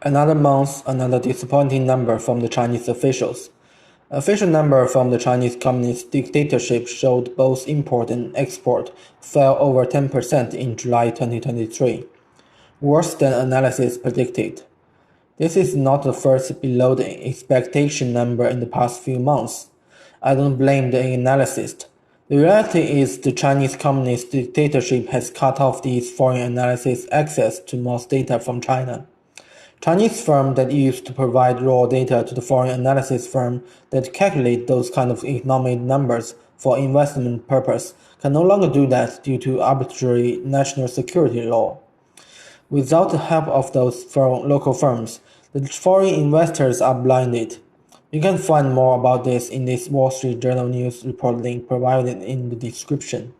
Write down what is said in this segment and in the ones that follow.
Another month, another disappointing number from the Chinese officials. Official number from the Chinese Communist dictatorship showed both import and export fell over 10% in July 2023, worse than analysis predicted. This is not the first below the expectation number in the past few months. I don't blame the analyst. The reality is the Chinese Communist dictatorship has cut off these foreign analysis access to most data from China. Chinese firms that used to provide raw data to the foreign analysis firm that calculate those kind of economic numbers for investment purpose can no longer do that due to arbitrary national security law. Without the help of those local firms, the foreign investors are blinded. You can find more about this in this Wall Street Journal news report link provided in the description.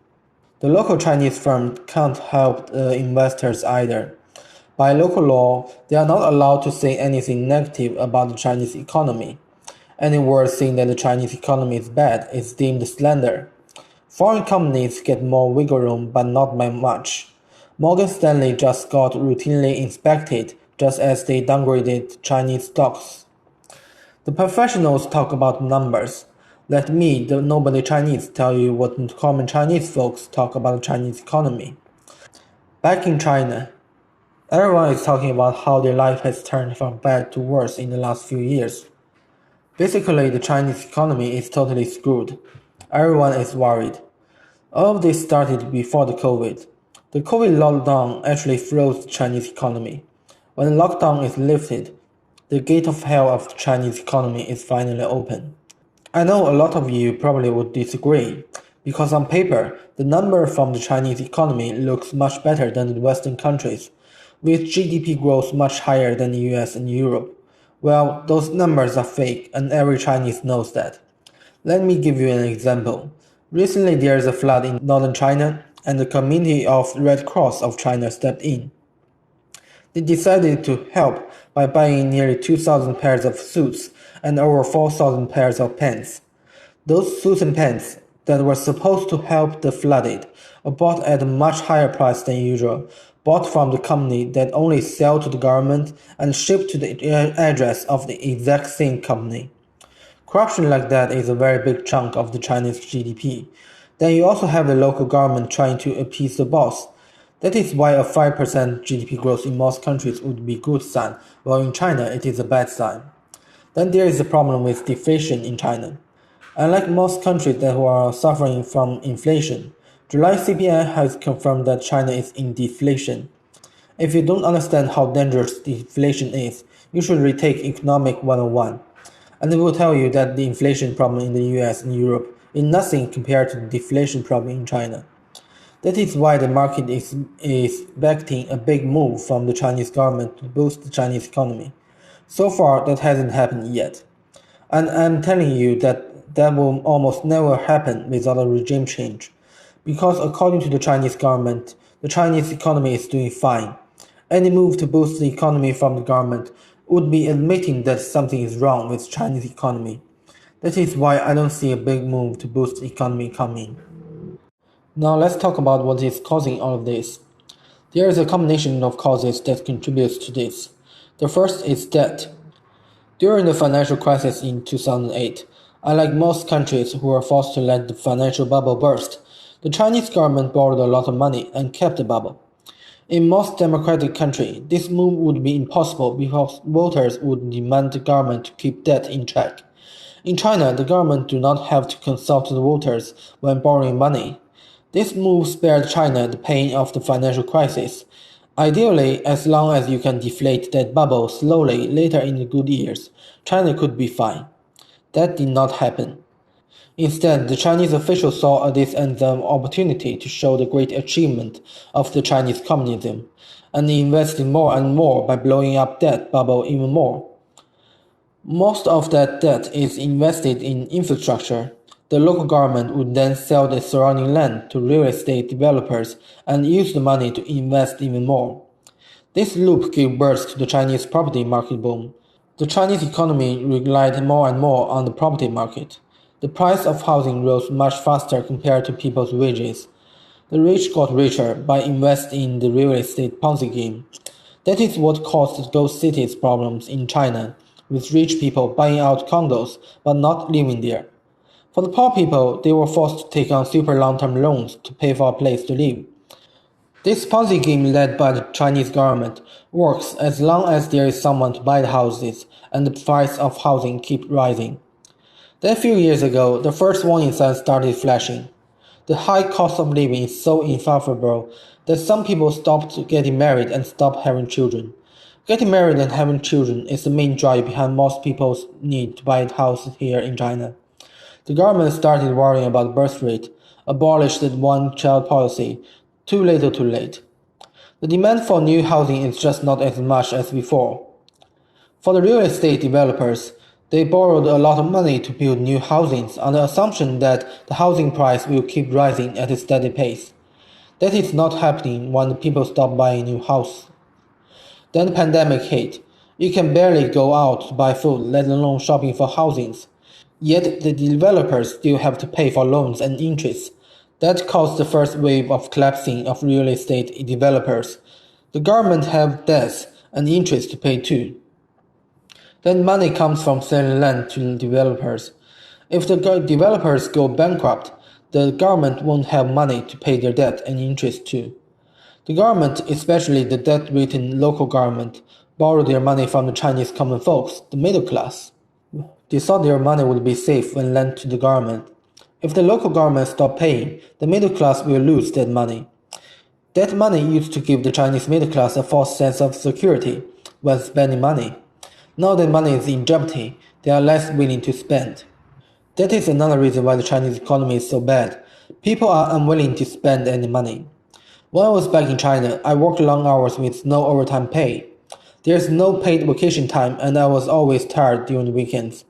The local Chinese firm can't help the investors either. By local law, they are not allowed to say anything negative about the Chinese economy. Any word saying that the Chinese economy is bad is deemed slander. Foreign companies get more wiggle room, but not by much. Morgan Stanley just got routinely inspected, just as they downgraded Chinese stocks. The professionals talk about numbers. Let me, the nobody Chinese, tell you what common Chinese folks talk about the Chinese economy. Back in China, everyone is talking about how their life has turned from bad to worse in the last few years. Basically, the Chinese economy is totally screwed. Everyone is worried. All of this started before the COVID. The COVID lockdown actually froze the Chinese economy. When the lockdown is lifted, the gate of hell of the Chinese economy is finally open. I know a lot of you probably would disagree, because on paper, the number from the Chinese economy looks much better than the Western countries, with GDP growth much higher than the US and Europe. Well, those numbers are fake, and every Chinese knows that. Let me give you an example. Recently there is a flood in northern China, and the community of Red Cross of China stepped in. They decided to help by buying nearly 2,000 pairs of suits and over 4,000 pairs of pants. Those suits and pants that were supposed to help the flooded are bought at a much higher price than usual, bought from the company that only sell to the government and shipped to the address of the exact same company. Corruption like that is a very big chunk of the Chinese GDP. Then you also have the local government trying to appease the boss. That is why a 5% GDP growth in most countries would be a good sign, while in China it is a bad sign. Then there is a problem with deflation in China. Unlike most countries that are suffering from inflation, July CPI has confirmed that China is in deflation. If you don't understand how dangerous deflation is, you should retake Economic 101. And it will tell you that the inflation problem in the US and Europe is nothing compared to the deflation problem in China. That is why the market is expecting a big move from the Chinese government to boost the Chinese economy. So far, that hasn't happened yet. And I'm telling you that will almost never happen without a regime change. Because according to the Chinese government, the Chinese economy is doing fine. Any move to boost the economy from the government would be admitting that something is wrong with the Chinese economy. That is why I don't see a big move to boost the economy coming. Now let's talk about what is causing all of this. There is a combination of causes that contributes to this. The first is debt. During the financial crisis in 2008, unlike most countries who were forced to let the financial bubble burst, the Chinese government borrowed a lot of money and kept the bubble. In most democratic countries, this move would be impossible because voters would demand the government to keep debt in check. In China, the government do not have to consult the voters when borrowing money. This move spared China the pain of the financial crisis. Ideally, as long as you can deflate that bubble slowly later in the good years, China could be fine. That did not happen. Instead, the Chinese officials saw this as an opportunity to show the great achievement of the Chinese communism, and invested more and more by blowing up that bubble even more. Most of that debt is invested in infrastructure. The local government would then sell the surrounding land to real estate developers and use the money to invest even more. This loop gave birth to the Chinese property market boom. The Chinese economy relied more and more on the property market. The price of housing rose much faster compared to people's wages. The rich got richer by investing in the real estate Ponzi game. That is what caused ghost cities problems in China, with rich people buying out condos but not living there. For the poor people, they were forced to take on super long-term loans to pay for a place to live. This Ponzi scheme led by the Chinese government works as long as there is someone to buy the houses and the price of housing keep rising. Then a few years ago, the first warning signs started flashing. The high cost of living is so insufferable that some people stopped getting married and stopped having children. Getting married and having children is the main drive behind most people's need to buy a house here in China. The government started worrying about birth rate, abolished the one-child policy. Too little too late. The demand for new housing is just not as much as before. For the real estate developers, they borrowed a lot of money to build new housings on the assumption that the housing price will keep rising at a steady pace. That is not happening when the people stop buying new houses. Then the pandemic hit. You can barely go out to buy food, let alone shopping for housings. Yet the developers still have to pay for loans and interest. That caused the first wave of collapsing of real estate developers. The government have debts and interest to pay too. Then money comes from selling land to developers. If the developers go bankrupt, the government won't have money to pay their debt and interest too. The government, especially the debt-ridden local government, borrow their money from the Chinese common folks, the middle class. They thought their money would be safe when lent to the government. If the local government stop paying, the middle class will lose that money. That money used to give the Chinese middle class a false sense of security when spending money. Now that money is in jeopardy, they are less willing to spend. That is another reason why the Chinese economy is so bad. People are unwilling to spend any money. When I was back in China, I worked long hours with no overtime pay. There's no paid vacation time and I was always tired during the weekends.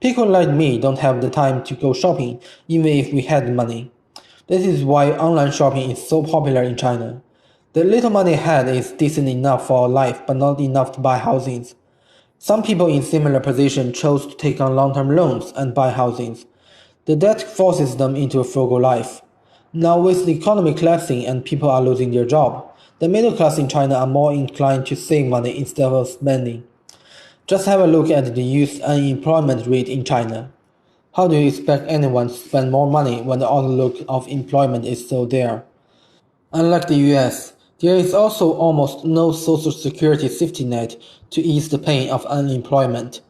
People like me don't have the time to go shopping even if we had the money. This is why online shopping is so popular in China. The little money I had is decent enough for life but not enough to buy housings. Some people in similar position chose to take on long-term loans and buy housings. The debt forces them into a frugal life. Now with the economy collapsing and people are losing their job, the middle class in China are more inclined to save money instead of spending. Just have a look at the youth unemployment rate in China. How do you expect anyone to spend more money when the outlook of employment is so there? Unlike the US, there is also almost no social security safety net to ease the pain of unemployment.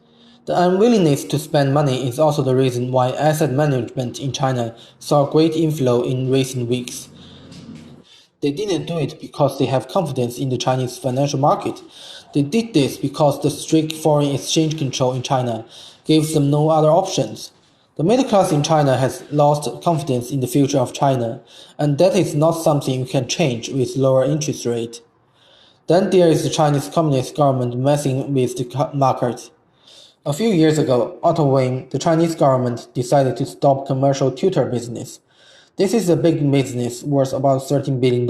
The unwillingness to spend money is also the reason why asset management in China saw great inflow in recent weeks. They didn't do it because they have confidence in the Chinese financial market. They did this because the strict foreign exchange control in China gives them no other options. The middle class in China has lost confidence in the future of China, and that is not something you can change with lower interest rate. Then there is the Chinese Communist government messing with the market. A few years ago, out of whim, the Chinese government decided to stop commercial tutor business. This is a big business worth about $13 billion.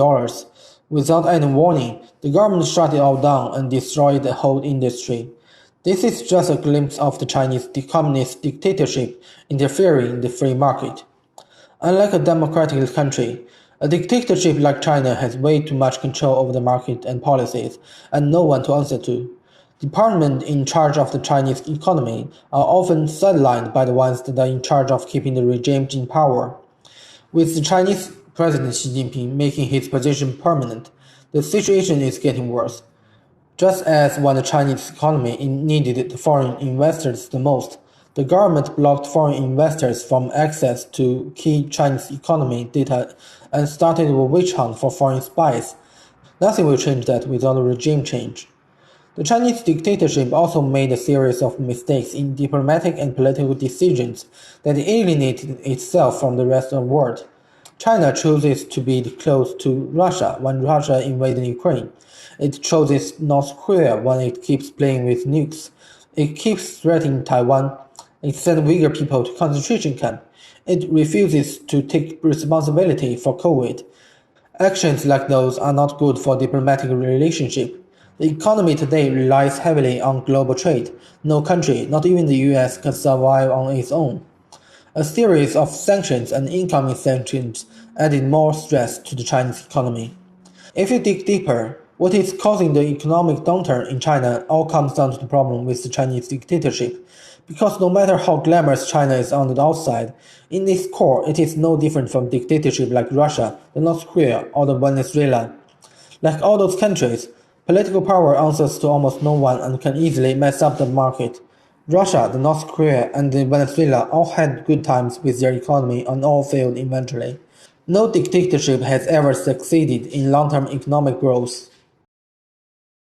Without any warning, the government shut it all down and destroyed the whole industry. This is just a glimpse of the Chinese communist dictatorship interfering in the free market. Unlike a democratic country, a dictatorship like China has way too much control over the market and policies, and no one to answer to. Departments in charge of the Chinese economy are often sidelined by the ones that are in charge of keeping the regime in power. With the Chinese President Xi Jinping making his position permanent, the situation is getting worse. Just as when the Chinese economy needed the foreign investors the most, the government blocked foreign investors from access to key Chinese economy data and started a witch hunt for foreign spies. Nothing will change that without a regime change. The Chinese dictatorship also made a series of mistakes in diplomatic and political decisions that alienated itself from the rest of the world. China chooses to be close to Russia when Russia invaded Ukraine. It chooses North Korea when it keeps playing with nukes. It keeps threatening Taiwan. It sends Uyghur people to concentration camp. It refuses to take responsibility for COVID. Actions like those are not good for diplomatic relationship. The economy today relies heavily on global trade. No country, not even the US, can survive on its own. A series of sanctions and incoming sanctions added more stress to the Chinese economy. If you dig deeper, What is causing the economic downturn in China all comes down to the problem with the Chinese dictatorship. Because no matter how glamorous China is on the outside, in its core it is no different from dictatorship like Russia, the North Korea, or the Venezuela. Like all those countries, political power answers to almost no one and can easily mess up the market. Russia, the North Korea, and the Venezuela all had good times with their economy and all failed eventually. No dictatorship has ever succeeded in long-term economic growth.